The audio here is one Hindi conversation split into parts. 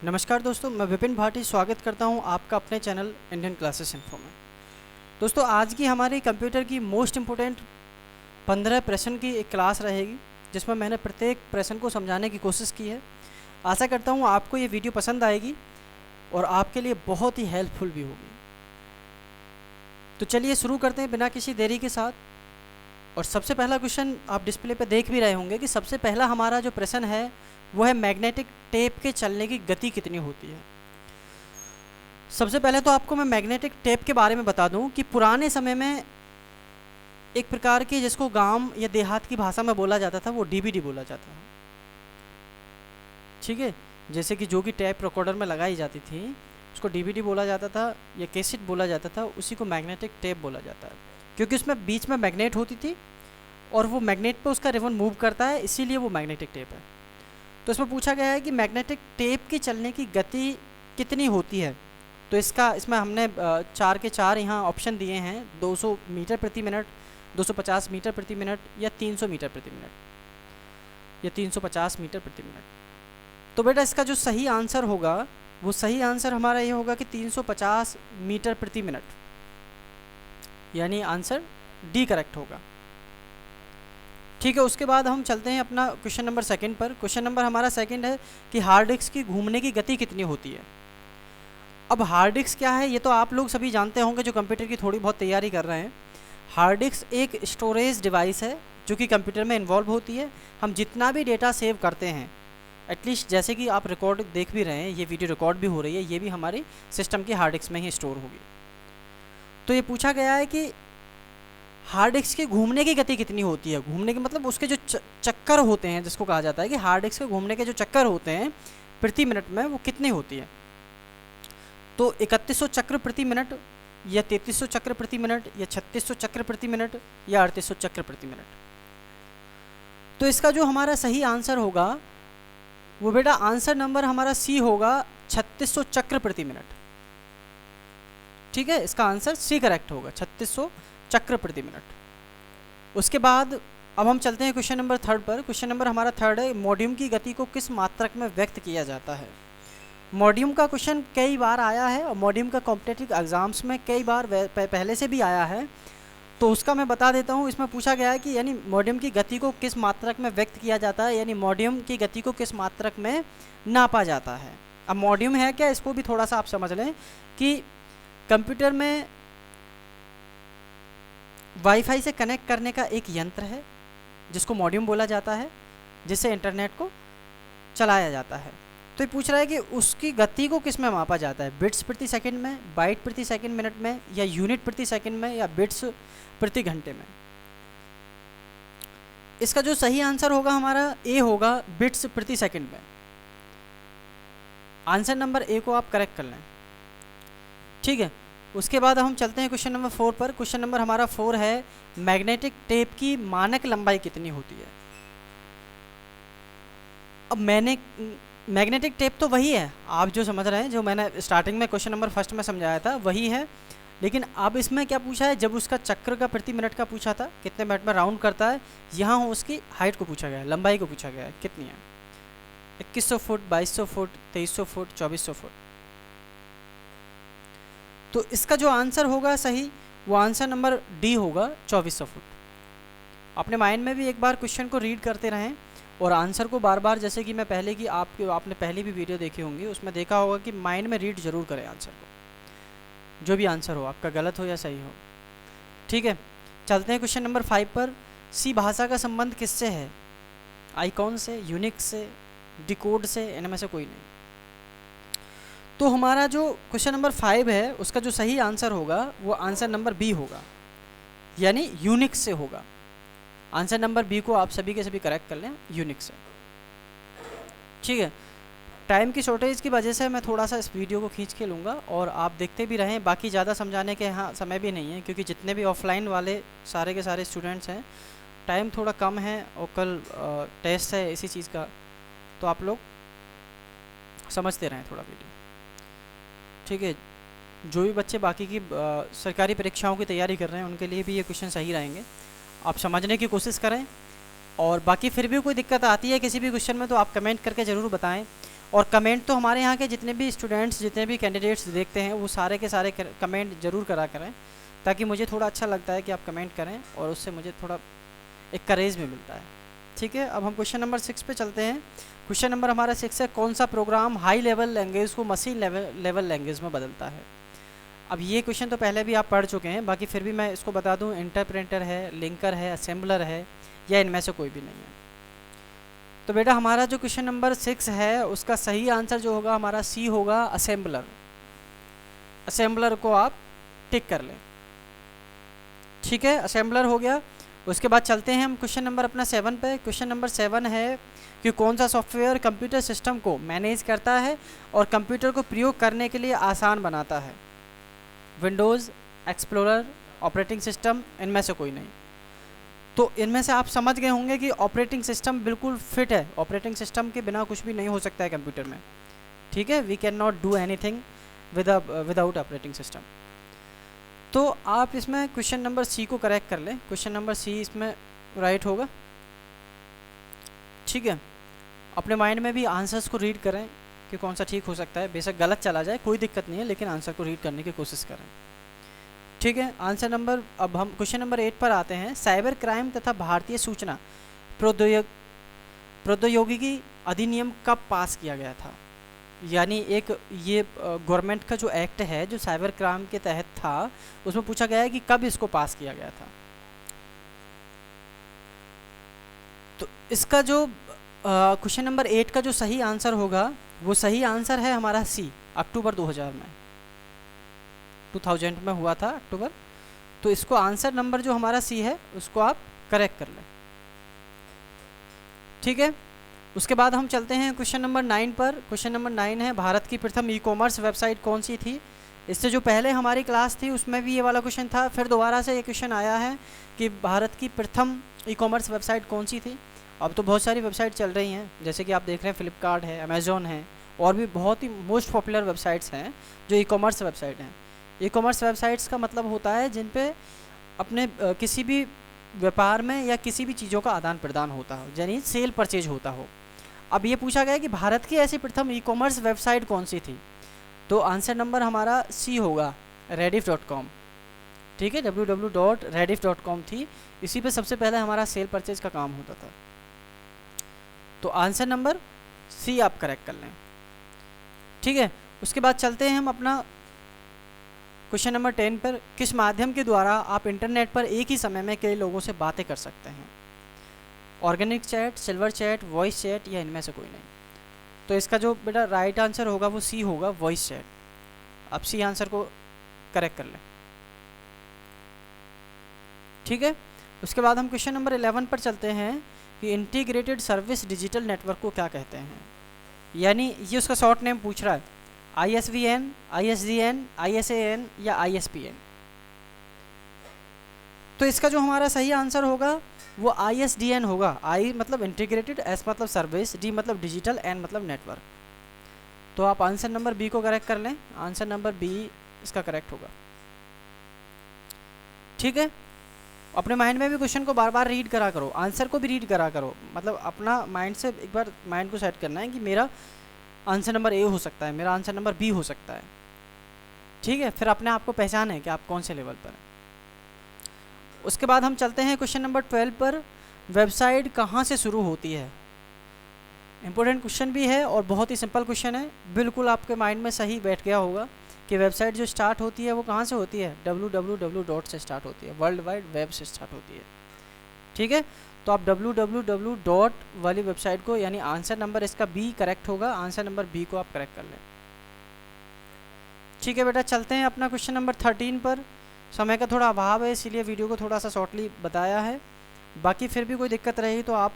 नमस्कार दोस्तों, मैं विपिन भाटी स्वागत करता हूं आपका अपने चैनल इंडियन क्लासेस इन्फो में। दोस्तों, आज की हमारी कंप्यूटर की मोस्ट इम्पोर्टेंट 15 प्रश्न की एक क्लास रहेगी, जिसमें मैंने प्रत्येक प्रश्न को समझाने की कोशिश की है। आशा करता हूं आपको ये वीडियो पसंद आएगी और आपके लिए बहुत ही हेल्पफुल भी होगी। तो चलिए शुरू करते हैं बिना किसी देरी के साथ। और सबसे पहला क्वेश्चन आप डिस्प्ले पर देख भी रहे होंगे कि सबसे पहला हमारा जो प्रश्न है वो है मैग्नेटिक टेप के चलने की गति कितनी होती है। सबसे पहले तो आपको मैं मैग्नेटिक टेप के बारे में बता दूं कि पुराने समय में एक प्रकार की, जिसको गांव या देहात की भाषा में बोला जाता था, वो डीवीडी बोला जाता था। ठीक है, जैसे कि जो कि टेप रिकॉर्डर में लगाई जाती थी उसको डीवीडी बोला जाता था या कैसेट बोला जाता था, उसी को मैग्नेटिक टेप बोला जाता है, क्योंकि उसमें बीच में मैग्नेट होती थी और वो मैग्नेट पर उसका रिबन मूव करता है, इसीलिए वो मैग्नेटिक टेप है। तो इसमें पूछा गया है कि मैग्नेटिक टेप की चलने की गति कितनी होती है। तो इसमें हमने 4 के 4 यहाँ ऑप्शन दिए हैं, 200 मीटर प्रति मिनट, 250 मीटर प्रति मिनट या 300 मीटर प्रति मिनट या 350 मीटर प्रति मिनट। तो बेटा इसका जो सही आंसर होगा वो सही आंसर हमारा ये होगा कि 350 मीटर प्रति मिनट, यानी आंसर डी करेक्ट होगा। ठीक है, उसके बाद हम चलते हैं अपना क्वेश्चन नंबर सेकंड पर। क्वेश्चन नंबर हमारा सेकंड है कि हार्ड डिस्क की घूमने की गति कितनी होती है। अब हार्ड डिस्क क्या है ये तो आप लोग सभी जानते होंगे जो कंप्यूटर की थोड़ी बहुत तैयारी कर रहे हैं। हार्ड डिस्क एक स्टोरेज डिवाइस है जो कि कंप्यूटर में इन्वॉल्व होती है। हम जितना भी डेटा सेव करते हैं, एटलीस्ट जैसे कि आप रिकॉर्ड देख भी रहे हैं, ये वीडियो रिकॉर्ड भी हो रही है, ये भी हमारी सिस्टम की हार्ड डिस्क में ही स्टोर होगी। तो ये पूछा गया है कि हार्ड डिस्क के घूमने की गति कितनी होती है। घूमने के मतलब उसके जो चक्कर होते हैं, जिसको कहा जाता है कि हार्ड डिस्क के घूमने के जो चक्कर होते हैं प्रति मिनट में, वो कितनी होती है। तो 3100 चक्र प्रति मिनट या 3300 चक्र प्रति मिनट या 3600 चक्र प्रति मिनट या 3800 चक्र प्रति मिनट। तो इसका जो हमारा सही आंसर होगा वो बेटा आंसर नंबर हमारा सी होगा, 3600 चक्र प्रति मिनट। ठीक है, इसका आंसर सी करेक्ट होगा, 3600 चक्र प्रति मिनट। उसके बाद अब हम चलते हैं क्वेश्चन नंबर थर्ड पर। क्वेश्चन नंबर हमारा थर्ड है, मोडियम की गति को किस मात्रक में व्यक्त किया जाता है। मोडियम का क्वेश्चन कई बार आया है और मोडियम का कॉम्पिटिटिव एग्जाम्स में कई बार पहले से भी आया है, तो उसका मैं बता देता हूँ। इसमें पूछा गया है कि यानी मोडियम की गति को किस मात्रक में व्यक्त किया जाता है, यानी मोडियम की गति को किस मात्रक में नापा जाता है। अब मोडियम है क्या, इसको भी थोड़ा सा आप समझ लें कि कंप्यूटर में वाईफाई से कनेक्ट करने का एक यंत्र है जिसको मॉड्यूम बोला जाता है, जिससे इंटरनेट को चलाया जाता है। तो ये पूछ रहा है कि उसकी गति को किस में मापा जाता है, बिट्स प्रति सेकंड में, बाइट प्रति सेकंड मिनट में या यूनिट प्रति सेकंड में या बिट्स प्रति घंटे में। इसका जो सही आंसर होगा हमारा ए होगा, बिट्स प्रति सेकंड में। आंसर नंबर ए को आप करेक्ट कर लें। ठीक है, उसके बाद हम चलते हैं क्वेश्चन नंबर 4 पर। क्वेश्चन नंबर हमारा 4 है, मैग्नेटिक टेप की मानक लंबाई कितनी होती है। अब मैग्नेटिक टेप तो वही है, आप जो समझ रहे हैं, जो मैंने स्टार्टिंग में क्वेश्चन नंबर फर्स्ट में समझाया था वही है, लेकिन अब इसमें क्या पूछा है, जब उसका चक्र का प्रति मिनट का पूछा था, कितने मिनट में राउंड करता है, यहाँ उसकी हाइट को पूछा गया है, लंबाई को पूछा गया है, कितनी है, 2100 फुट, 2200 फुट, 2300 फुट, 2400 फुट। तो इसका जो आंसर होगा सही, वो आंसर नंबर डी होगा, 2400 फुट। अपने माइंड में भी एक बार क्वेश्चन को रीड करते रहें और आंसर को बार बार, जैसे कि मैं पहले की आपने पहले भी वीडियो देखी होंगी, उसमें देखा होगा कि माइंड में रीड जरूर करें आंसर को, जो भी आंसर हो आपका, गलत हो या सही हो। ठीक है, चलते हैं क्वेश्चन नंबर 5 पर। सी भाषा का संबंध किससे है, आइकॉन से, यूनिक्स से, डिकोड से, इनमें से कोई नहीं। तो हमारा जो क्वेश्चन नंबर 5 है उसका जो सही आंसर होगा वो आंसर नंबर बी होगा, यानी यूनिक्स से होगा। आंसर नंबर बी को आप सभी के सभी करेक्ट कर लें, यूनिक्स से। ठीक है, टाइम की शॉर्टेज की वजह से मैं थोड़ा सा इस वीडियो को खींच के लूँगा और आप देखते भी रहें। बाकी ज़्यादा समझाने के यहाँ समय भी नहीं है, क्योंकि जितने भी ऑफलाइन वाले सारे के सारे स्टूडेंट्स हैं, टाइम थोड़ा कम है और कल टेस्ट है इसी चीज़ का, तो आप लोग समझते रहें थोड़ा वीडियो। ठीक है, जो भी बच्चे बाकी की सरकारी परीक्षाओं की तैयारी कर रहे हैं उनके लिए भी ये क्वेश्चन सही रहेंगे, आप समझने की कोशिश करें। और बाकी फिर भी कोई दिक्कत आती है किसी भी क्वेश्चन में तो आप कमेंट करके ज़रूर बताएं। और कमेंट तो हमारे यहाँ के जितने भी स्टूडेंट्स, जितने भी कैंडिडेट्स देखते हैं, वो सारे के सारे कमेंट ज़रूर करा करें, ताकि मुझे थोड़ा अच्छा लगता है कि आप कमेंट करें और उससे मुझे थोड़ा एक करेज भी मिलता है। ठीक है, अब हम क्वेश्चन नंबर 6 पे चलते हैं। क्वेश्चन नंबर हमारा 6 है, कौन सा प्रोग्राम हाई लेवल लैंग्वेज को मशीन लेवल लैंग्वेज में बदलता है। अब ये क्वेश्चन तो पहले भी आप पढ़ चुके हैं, बाकी फिर भी मैं इसको बता दूं, इंटरप्रेटर है, लिंकर है, असेंबलर है, या इनमें से कोई भी नहीं है। तो बेटा हमारा जो क्वेश्चन नंबर 6 है उसका सही आंसर जो होगा हमारा सी होगा, असेंबलर। असेंबलर को आप टिक कर लें। ठीक है, असेंबलर हो गया। उसके बाद चलते हैं हम क्वेश्चन नंबर अपना 7 पे। क्वेश्चन नंबर 7 है कि कौन सा सॉफ्टवेयर कंप्यूटर सिस्टम को मैनेज करता है और कंप्यूटर को प्रयोग करने के लिए आसान बनाता है। विंडोज़, एक्सप्लोरर, ऑपरेटिंग सिस्टम, इनमें से कोई नहीं। तो इनमें से आप समझ गए होंगे कि ऑपरेटिंग सिस्टम बिल्कुल फिट है। ऑपरेटिंग सिस्टम के बिना कुछ भी नहीं हो सकता है कंप्यूटर में। ठीक है, we can not do anything without operating system. तो आप इसमें क्वेश्चन नंबर सी को करेक्ट कर लें। क्वेश्चन नंबर सी इसमें राइट होगा। ठीक है, अपने माइंड में भी आंसर्स को रीड करें कि कौन सा ठीक हो सकता है। बेशक गलत चला जाए कोई दिक्कत नहीं है, लेकिन आंसर को रीड करने की कोशिश करें। ठीक है, आंसर नंबर, अब हम क्वेश्चन नंबर 8 पर आते हैं। साइबर क्राइम तथा भारतीय सूचना प्रौद्योगिकी अधिनियम कब पास किया गया था। यानी एक ये गवर्नमेंट का जो एक्ट है जो साइबर क्राइम के तहत था, उसमें पूछा गया है कि कब इसको पास किया गया था। तो इसका जो क्वेश्चन नंबर 8 का जो सही आंसर होगा वो सही आंसर है हमारा सी, अक्टूबर 2000 में हुआ था, अक्टूबर। तो इसको आंसर नंबर जो हमारा सी है उसको आप करेक्ट कर लें। ठीक है, उसके बाद हम चलते हैं क्वेश्चन नंबर 9 पर। क्वेश्चन नंबर 9 है, भारत की प्रथम ई कॉमर्स वेबसाइट कौन सी थी। इससे जो पहले हमारी क्लास थी उसमें भी ये वाला क्वेश्चन था, फिर दोबारा से ये क्वेश्चन आया है कि भारत की प्रथम ई कॉमर्स वेबसाइट कौन सी थी। अब तो बहुत सारी वेबसाइट चल रही हैं, जैसे कि आप देख रहे हैं फ्लिपकार्ट है, अमेज़ॉन है, और भी बहुत ही मोस्ट पॉपुलर वेबसाइट्स हैं जो ई कॉमर्स वेबसाइट हैं। ई कॉमर्स वेबसाइट्स का मतलब होता है जिन पे अपने किसी भी व्यापार में या किसी भी चीज़ों का आदान प्रदान होता हो, यानी सेल परचेज होता हो। अब ये पूछा गया कि भारत की ऐसी प्रथम ई कॉमर्स वेबसाइट कौन सी थी। तो आंसर नंबर हमारा सी होगा, rediff.com। ठीक है, www.rediff.com थी, इसी पे सबसे पहले हमारा सेल परचेज का काम होता था। तो आंसर नंबर सी आप करेक्ट कर लें। ठीक है, उसके बाद चलते हैं हम अपना क्वेश्चन नंबर 10 पर। किस माध्यम के द्वारा आप इंटरनेट पर एक ही समय में कई लोगों से बातें कर सकते हैं। Organic chat, silver chat, voice chat, या इनमें से कोई नहीं। तो इसका जो बेटा राइट आंसर होगा वो सी होगा, वॉइस चैट। आप सी आंसर को करेक्ट कर लें। ठीक है, उसके बाद हम क्वेश्चन नंबर 11 पर चलते हैं कि इंटीग्रेटेड सर्विस डिजिटल नेटवर्क को क्या कहते हैं। यानी ये उसका शॉर्ट नेम पूछ रहा है, ISVN, ISDN, ISAN या ISPN। तो इसका जो हमारा सही आंसर होगा वो ISDN होगा। I मतलब इंटीग्रेटेड, S मतलब सर्विस, D मतलब डिजिटल, N मतलब नेटवर्क। तो आप आंसर नंबर बी को करेक्ट कर लें। आंसर नंबर बी इसका करेक्ट होगा। ठीक है, अपने माइंड में भी क्वेश्चन को बार बार रीड करा करो, आंसर को भी रीड करा करो। मतलब अपना माइंड से एक बार माइंड को सेट करना है कि मेरा आंसर नंबर ए हो सकता है, मेरा आंसर नंबर बी हो सकता है। ठीक है, फिर अपने आप को पहचानें कि आप कौन से लेवल पर हैं। उसके बाद हम चलते हैं क्वेश्चन नंबर 12 पर। वेबसाइट कहाँ से शुरू होती है। इंपॉर्टेंट क्वेश्चन भी है और बहुत ही सिंपल क्वेश्चन है, बिल्कुल आपके माइंड में सही बैठ गया होगा कि वेबसाइट जो स्टार्ट होती है वो कहाँ से होती है, www. से स्टार्ट होती है, वर्ल्ड वाइड वेब से स्टार्ट होती है। ठीक है, तो आप www. वाली वेबसाइट को, यानी आंसर नंबर इसका बी करेक्ट होगा। आंसर नंबर बी को आप करेक्ट कर लें। ठीक है बेटा, चलते हैं अपना क्वेश्चन नंबर 13 पर। समय का थोड़ा अभाव है इसीलिए वीडियो को थोड़ा सा शॉर्टली बताया है, बाकी फिर भी कोई दिक्कत रही तो आप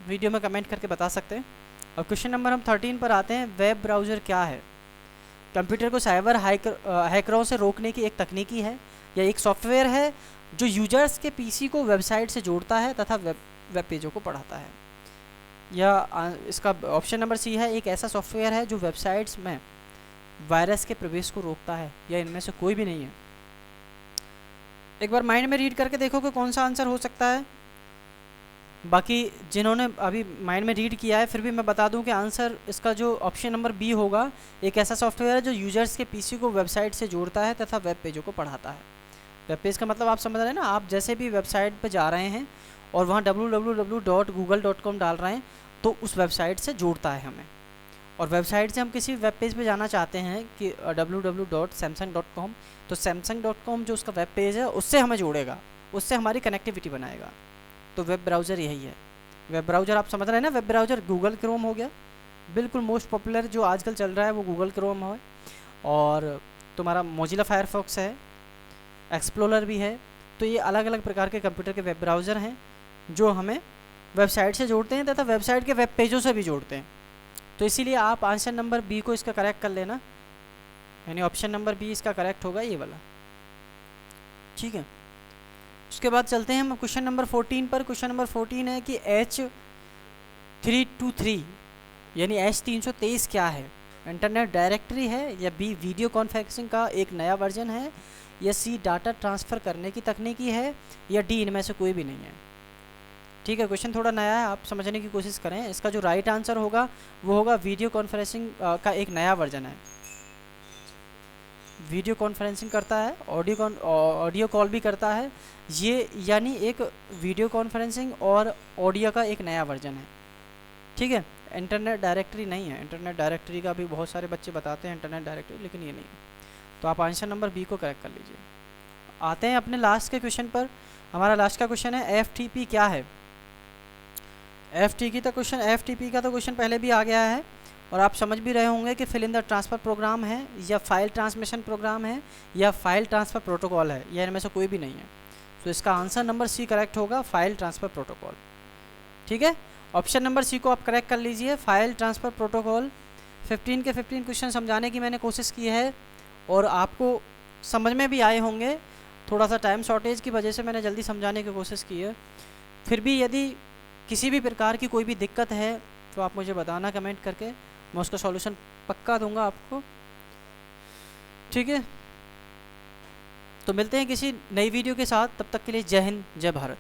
वीडियो में कमेंट करके बता सकते हैं। और क्वेश्चन नंबर हम 13 पर आते हैं। वेब ब्राउज़र क्या है। कंप्यूटर को साइबर हैकरों से रोकने की एक तकनीकी है या एक सॉफ्टवेयर है जो यूजर्स के पीसी को वेबसाइट से जोड़ता है तथा वेब पेजों को पढ़ाता है। या इसका ऑप्शन नंबर सी है, एक ऐसा सॉफ्टवेयर है जो वेबसाइट्स में वायरस के प्रवेश को रोकता है, या इनमें से कोई भी नहीं है। एक बार माइंड में रीड करके देखो कि कौन सा आंसर हो सकता है। बाकी जिन्होंने अभी माइंड में रीड किया है फिर भी मैं बता दूं कि आंसर इसका जो ऑप्शन नंबर बी होगा, एक ऐसा सॉफ्टवेयर है जो यूजर्स के पीसी को वेबसाइट से जोड़ता है तथा वेब पेजों को पढ़ाता है। वेब पेज का मतलब आप समझ रहे हैं ना, आप जैसे भी वेबसाइट पे जा रहे हैं और वहाँ www.google.com डाल रहे हैं तो उस वेबसाइट से जोड़ता है हमें। और वेबसाइट से हम किसी वेब पेज पे जाना चाहते हैं कि www.samsung.com, तो samsung.com जो उसका वेब पेज है उससे हमें जोड़ेगा, उससे हमारी कनेक्टिविटी बनाएगा। तो वेब ब्राउज़र यही है। वेब ब्राउज़र आप समझ रहे हैं ना, वेब ब्राउज़र गूगल क्रोम हो गया, बिल्कुल मोस्ट पॉपुलर जो आजकल चल रहा है वो गूगल क्रोम है। और तुम्हारा मोजिला फायरफॉक्स है, एक्सप्लोरर भी है। तो ये अलग अलग प्रकार के कंप्यूटर के वेब ब्राउज़र हैं जो हमें वेबसाइट से जोड़ते हैं तथा वेबसाइट के वेब पेजों से भी जोड़ते हैं। तो इसीलिए आप आंसर नंबर बी को इसका करेक्ट कर लेना, यानी ऑप्शन नंबर बी इसका करेक्ट होगा, ये वाला। ठीक है, उसके बाद चलते हैं हम क्वेश्चन नंबर 14 पर। क्वेश्चन नंबर 14 है कि H323 यानी H323 क्या है? इंटरनेट डायरेक्टरी है, या बी वीडियो कॉन्फ्रेंसिंग का एक नया वर्जन है, या सी डाटा ट्रांसफ़र करने की तकनीकी है, या डी इनमें से कोई भी नहीं है। ठीक है, क्वेश्चन थोड़ा नया है, आप समझने की कोशिश करें। इसका जो राइट आंसर होगा वो होगा वीडियो कॉन्फ्रेंसिंग का एक नया वर्जन है। वीडियो कॉन्फ्रेंसिंग करता है, ऑडियो कॉल भी करता है ये, यानी एक वीडियो कॉन्फ्रेंसिंग और ऑडियो का एक नया वर्जन है। ठीक है, इंटरनेट डायरेक्टरी नहीं है। इंटरनेट डायरेक्टरी का भी बहुत सारे बच्चे बताते हैं इंटरनेट डायरेक्टरी, लेकिन ये नहीं है। तो आप आंसर नंबर बी को करेक्ट कर लीजिए। आते हैं अपने लास्ट के क्वेश्चन पर। हमारा लास्ट का क्वेश्चन है FTP क्या है? FTP का तो क्वेश्चन पहले भी आ गया है और आप समझ भी रहे होंगे कि fill in the transfer program है, या फाइल ट्रांसमिशन प्रोग्राम है, या फाइल ट्रांसफ़र प्रोटोकॉल है, या इनमें से कोई भी नहीं है। तो इसका आंसर नंबर सी करेक्ट होगा, फाइल ट्रांसफ़र प्रोटोकॉल। ठीक है, ऑप्शन नंबर सी को आप करेक्ट कर लीजिए, फाइल ट्रांसफ़र प्रोटोकॉल। 15 के 15 क्वेश्चन समझाने की मैंने कोशिश की है और आपको समझ में भी आए होंगे। थोड़ा सा टाइम शॉर्टेज की वजह से मैंने जल्दी समझाने की कोशिश की है। फिर भी यदि किसी भी प्रकार की कोई भी दिक्कत है तो आप मुझे बताना कमेंट करके, मैं उसका सॉल्यूशन पक्का दूंगा आपको। ठीक है, तो मिलते हैं किसी नई वीडियो के साथ, तब तक के लिए जय हिंद, जय भारत।